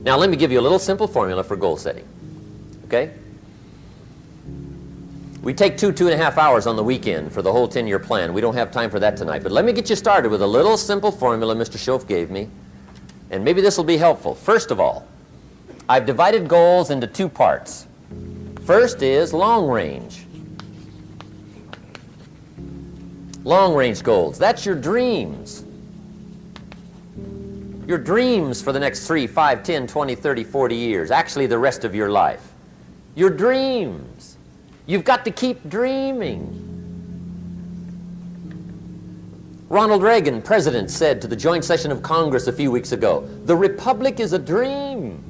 Now let me give you a little simple formula for goal setting. Okay? We take 2.5 hours on the weekend for the whole 10-year plan. We don't have time for that tonight. But let me get you started with a little simple formula Mr. Shoaff gave me. And maybe this will be helpful. First of all, I've divided goals into two parts. First is long range. Long range goals. That's your dreams. Your dreams for the next 3, 5, 10, 20, 30, 40 years. Actually, the rest of your life. Your dreams. You've got to keep dreaming. Ronald Reagan, president, said to the joint session of Congress a few weeks ago, "The Republic is a dream.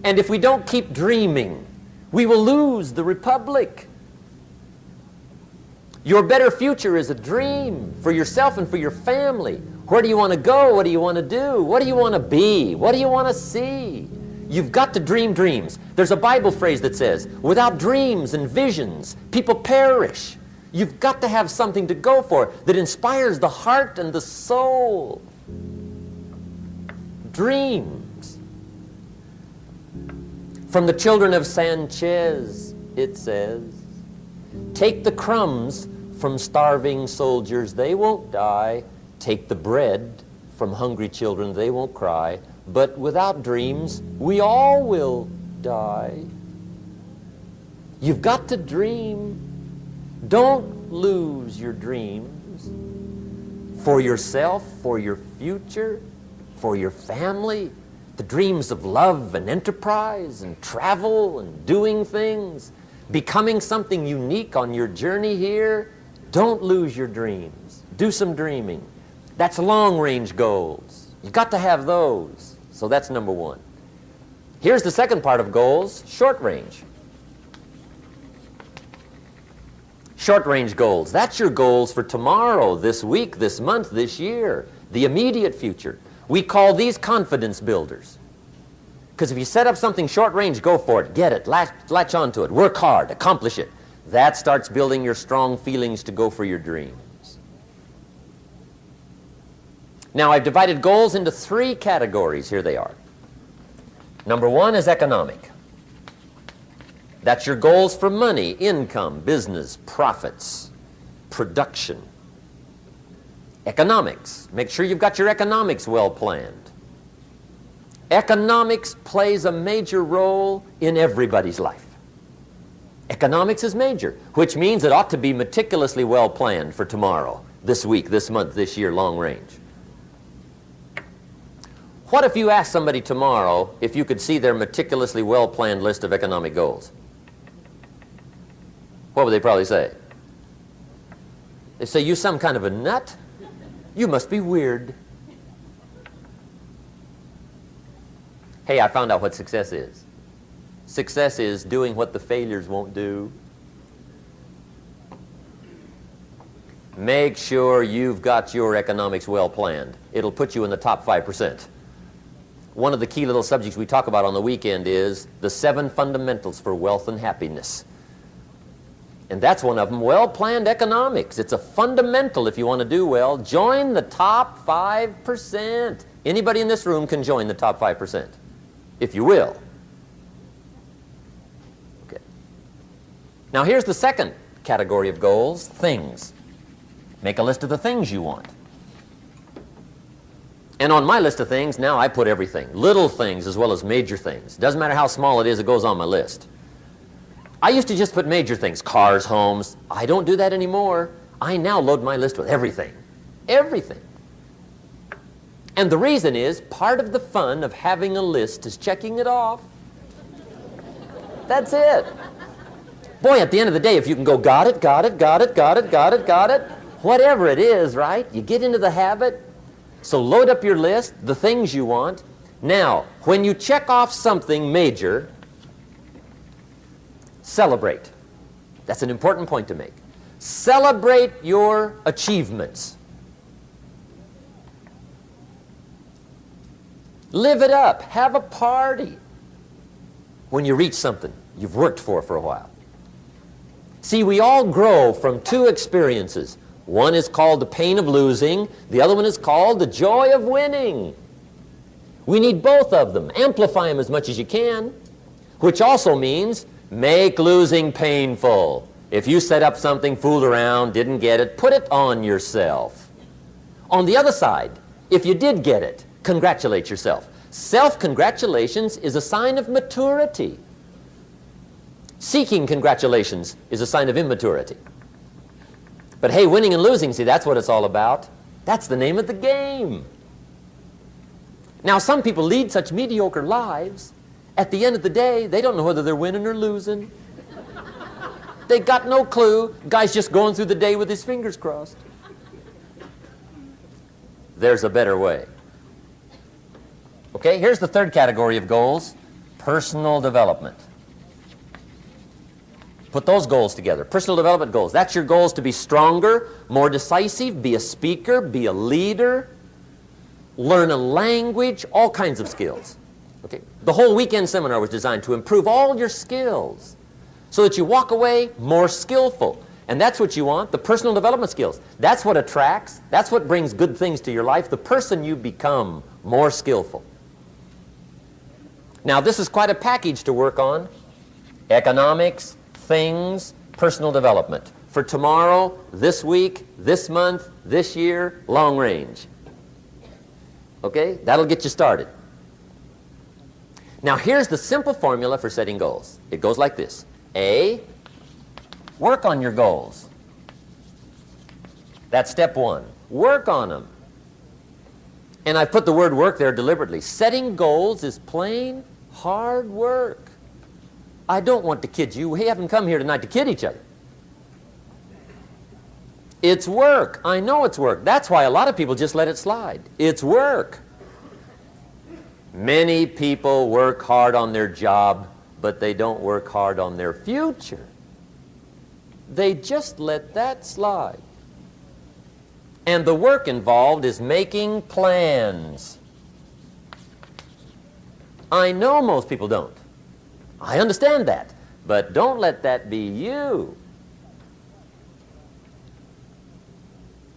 And if we don't keep dreaming, we will lose the Republic." Your better future is a dream for yourself and for your family. Where do you want to go? What do you want to do? What do you want to be? What do you want to see? You've got to dream dreams. There's a Bible phrase that says, without dreams and visions, people perish. You've got to have something to go for that inspires the heart and the soul. Dreams. From the children of Sanchez, it says, take the crumbs from starving soldiers, they won't die. Take the bread from hungry children, they won't cry. But without dreams, we all will die. You've got to dream. Don't lose your dreams for yourself, for your future, for your family. The dreams of love and enterprise and travel and doing things, becoming something unique on your journey here. Don't lose your dreams. Do some dreaming. That's long-range goals. You've got to have those. So that's number one. Here's the second part of goals, short range. Short-range goals. That's your goals for tomorrow, this week, this month, this year, the immediate future. We call these confidence builders. Because if you set up something short-range, go for it, get it, latch onto it, work hard, accomplish it. That starts building your strong feelings to go for your dreams. Now, I've divided goals into three categories. Here they are. Number one is economic. That's your goals for money, income, business, profits, production. Economics. Make sure you've got your economics well planned. Economics plays a major role in everybody's life. Economics is major, which means it ought to be meticulously well planned for tomorrow, this week, this month, this year, long range. What if you asked somebody tomorrow if you could see their meticulously well-planned list of economic goals? What would they probably say? They say, you some kind of a nut? You must be weird. Hey, I found out what success is. Success is doing what the failures won't do. Make sure you've got your economics well planned. It'll put you in the top 5%. One of the key little subjects we talk about on the weekend is the 7 fundamentals for wealth and happiness. And that's one of them, well-planned economics. It's a fundamental if you want to do well. Join the top 5%. Anybody in this room can join the top 5%, if you will. Okay. Now here's the second category of goals, things. Make a list of the things you want. And on my list of things, now I put everything. Little things as well as major things. Doesn't matter how small it is, it goes on my list. I used to just put major things, cars, homes. I don't do that anymore. I now load my list with everything. Everything. And the reason is, part of the fun of having a list is checking it off. That's it. Boy, at the end of the day, if you can go, got it, got it, got it, got it, got it, got it, whatever it is, right? You get into the habit. So load up your list, the things you want. Now, when you check off something major, celebrate. That's an important point to make. Celebrate your achievements. Live it up. Have a party when you reach something you've worked for a while. See, we all grow from two experiences. One is called the pain of losing. The other one is called the joy of winning. We need both of them. Amplify them as much as you can, which also means make losing painful. If you set up something, fooled around, didn't get it, put it on yourself. On the other side, if you did get it, congratulate yourself. Self-congratulations is a sign of maturity. Seeking congratulations is a sign of immaturity. But hey, winning and losing, see, that's what it's all about. That's the name of the game. Now, some people lead such mediocre lives, at the end of the day, they don't know whether they're winning or losing. They got no clue. Guy's just going through the day with his fingers crossed. There's a better way. Okay, here's the third category of goals, personal development. Put those goals together, personal development goals. That's your goals to be stronger, more decisive, be a speaker, be a leader, learn a language, all kinds of skills. Okay, the whole weekend seminar was designed to improve all your skills so that you walk away more skillful. And that's what you want, the personal development skills. That's what attracts, that's what brings good things to your life, the person you become more skillful. Now, this is quite a package to work on. Economics, things, personal development. For tomorrow, this week, this month, this year, long range. Okay, that'll get you started. Now, here's the simple formula for setting goals. It goes like this. A, work on your goals. That's step one. Work on them. And I put the word work there deliberately. Setting goals is plain hard work. I don't want to kid you. We haven't come here tonight to kid each other. It's work. I know it's work. That's why a lot of people just let it slide. It's work. Many people work hard on their job, but they don't work hard on their future. They just let that slide. And the work involved is making plans. I know most people don't. I understand that. But don't let that be you.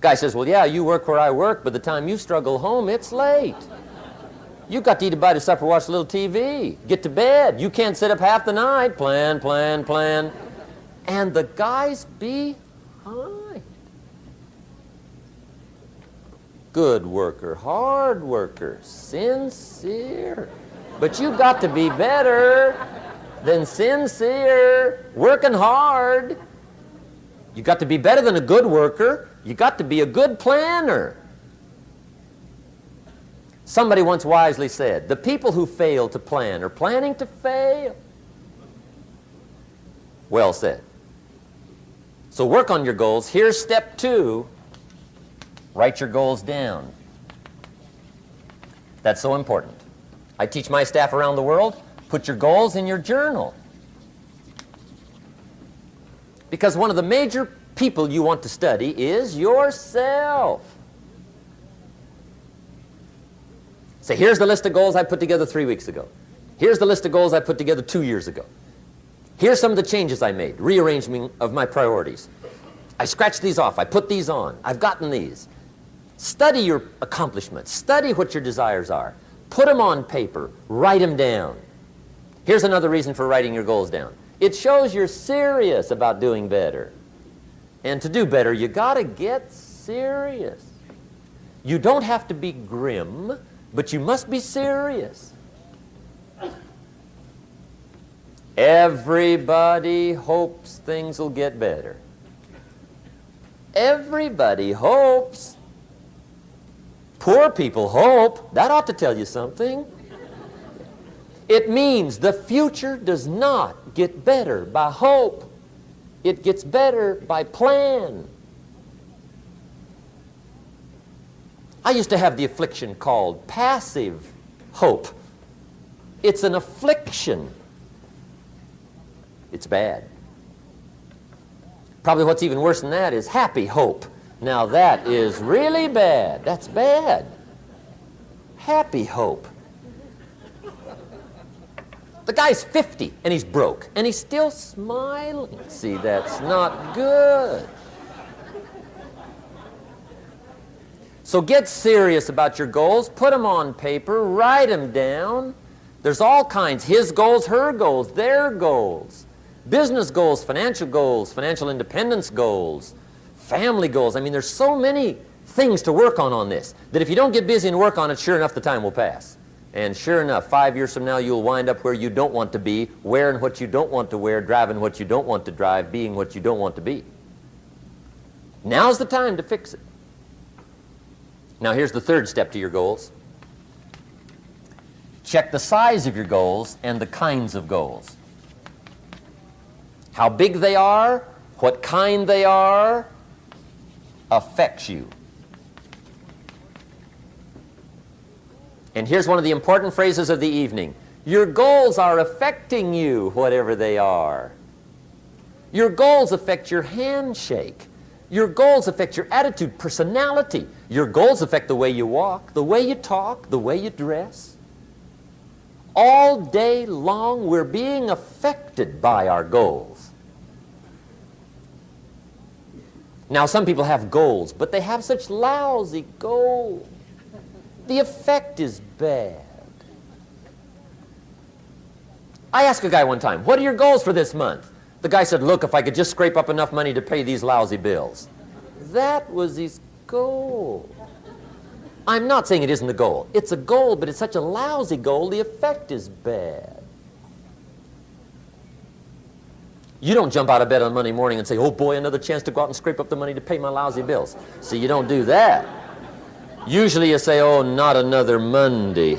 Guy says, well, yeah, you work where I work, but the time you struggle home, it's late. You got to eat a bite of supper, watch a little TV, get to bed. You can't sit up half the night. Plan, plan, plan. And the guy's behind. Good worker, hard worker, sincere. But you got to be better than sincere, working hard. You got to be better than a good worker. You got to be a good planner. Somebody once wisely said, the people who fail to plan are planning to fail. Well said. So work on your goals. Here's step two. Write your goals down. That's so important. I teach my staff around the world, put your goals in your journal. Because one of the major people you want to study is yourself. So here's the list of goals I put together 3 weeks ago. Here's the list of goals I put together 2 years ago. Here's some of the changes I made, rearrangement of my priorities. I scratched these off, I put these on, I've gotten these. Study your accomplishments, study what your desires are. Put them on paper, write them down. Here's another reason for writing your goals down. It shows you're serious about doing better. And to do better, you gotta get serious. You don't have to be grim, but you must be serious. Everybody hopes things will get better. Everybody hopes. Poor people hope. That ought to tell you something. It means the future does not get better by hope. It gets better by plan. I used to have the affliction called passive hope. It's an affliction. It's bad. Probably what's even worse than that is happy hope. Now that is really bad. That's bad. Happy hope. The guy's 50 and he's broke and he's still smiling. See, that's not good. So get serious about your goals. Put them on paper. Write them down. There's all kinds. His goals, her goals, their goals. Business goals, financial independence goals, family goals. I mean, there's so many things to work on this that if you don't get busy and work on it, sure enough, the time will pass. And sure enough, 5 years from now, you'll wind up where you don't want to be, wearing what you don't want to wear, driving what you don't want to drive, being what you don't want to be. Now's the time to fix it. Now, here's the third step to your goals. Check the size of your goals and the kinds of goals. How big they are, what kind they are, affects you. And here's one of the important phrases of the evening. Your goals are affecting you, whatever they are. Your goals affect your handshake. Your goals affect your attitude, personality. Your goals affect the way you walk, the way you talk, the way you dress. All day long, we're being affected by our goals. Now, some people have goals, but they have such lousy goals. The effect is bad. I asked a guy one time, what are your goals for this month? The guy said, look, if I could just scrape up enough money to pay these lousy bills. That was his goal. I'm not saying it isn't a goal. It's a goal, but it's such a lousy goal, the effect is bad. You don't jump out of bed on Monday morning and say, oh boy, another chance to go out and scrape up the money to pay my lousy bills. See, you don't do that. Usually you say, oh, not another Monday.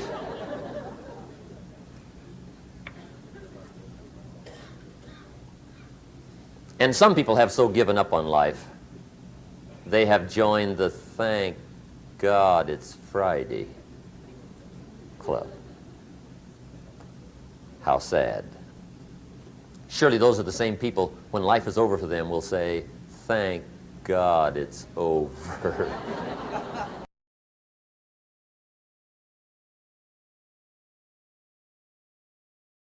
And some people have so given up on life, they have joined the thank God it's Friday club. How sad. Surely those are the same people, when life is over for them, will say, thank God it's over.